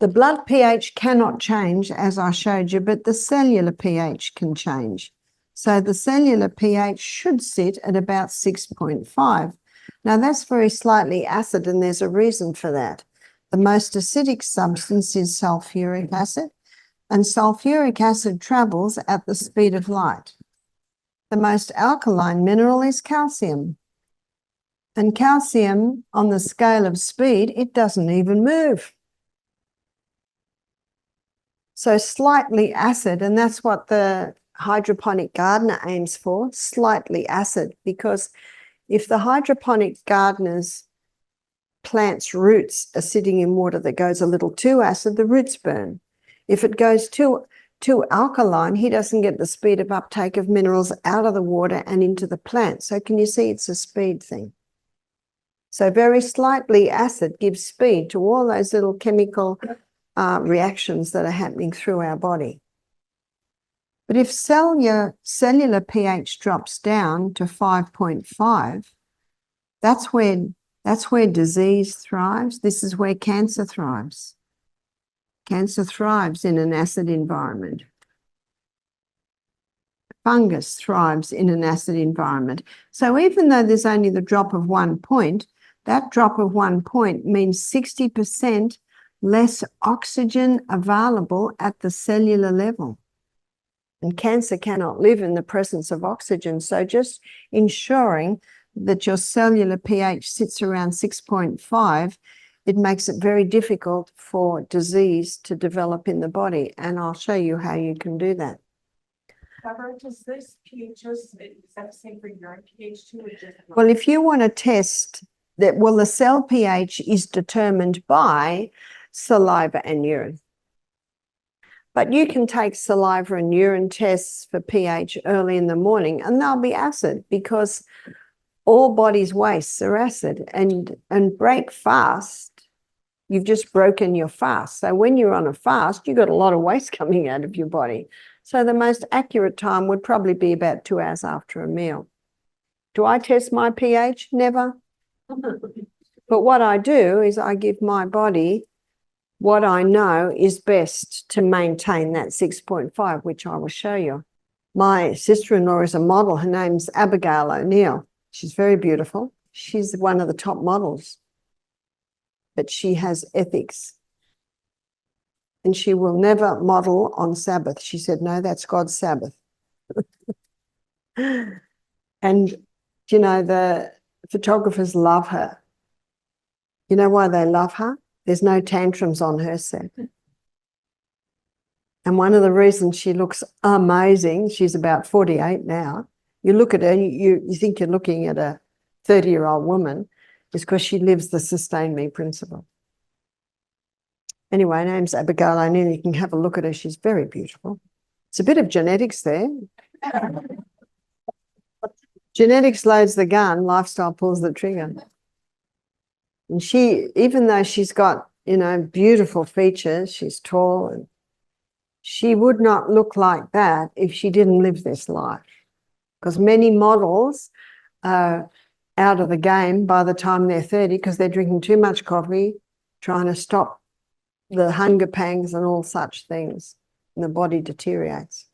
The blood pH cannot change, as I showed you, but the cellular pH can change. So the cellular pH should sit at about 6.5. Now, that's very slightly acid, and there's a reason for that. The most acidic substance is sulfuric acid, and sulfuric acid travels at the speed of light. The most alkaline mineral is calcium. And calcium, on the scale of speed, it doesn't even move. So slightly acid, and that's what the hydroponic gardener aims for, slightly acid, because if the hydroponic gardener's plant's roots are sitting in water that goes a little too acid, the roots burn. If it goes too alkaline, he doesn't get the speed of uptake of minerals out of the water and into the plant. So can you see it's a speed thing? So very slightly acid gives speed to all those little chemical reactions that are happening through our body. But if cellular pH drops down to 5.5, that's where disease thrives. This is where cancer thrives. Cancer thrives in an acid environment. Fungus thrives in an acid environment. So even though there's only the drop of 1 point, that drop of 1 point means 60% less oxygen available at the cellular level. And cancer cannot live in the presence of oxygen. So just ensuring that your cellular pH sits around 6.5, it makes it very difficult for disease to develop in the body. And I'll show you how you can do that. Does this pH, is that the same for urine pH too? Or just well, if you want to test that, well, the cell pH is determined by saliva and urine. But you can take saliva and urine tests for pH early in the morning, and they'll be acid because all body's wastes are acid. And break fast, you've just broken your fast. So when you're on a fast, you've got a lot of waste coming out of your body. So the most accurate time would probably be about 2 hours after a meal. Do I test my pH? Never. But what I do is I give my body what I know is best to maintain that 6.5, which I will show you. My sister-in-law is a model. Her name's Abigail O'Neill. She's very beautiful. She's one of the top models. But she has ethics. And she will never model on Sabbath. She said, no, that's God's Sabbath. And, you know, the photographers love her. You know why they love her? There's no tantrums on her set. And one of the reasons she looks amazing, she's about 48 now, you look at her, you think you're looking at a 30-year-old woman, is because she lives the sustain me principle. Anyway, her name's Abigail O'Neill. You can have a look at her. She's very beautiful. It's a bit of genetics there. Genetics loads the gun, lifestyle pulls the trigger. And she, even though she's got, you know, beautiful features, she's tall, and she would not look like that if she didn't live this life. Because many models are out of the game by the time they're 30 because they're drinking too much coffee, trying to stop the hunger pangs and all such things, and the body deteriorates.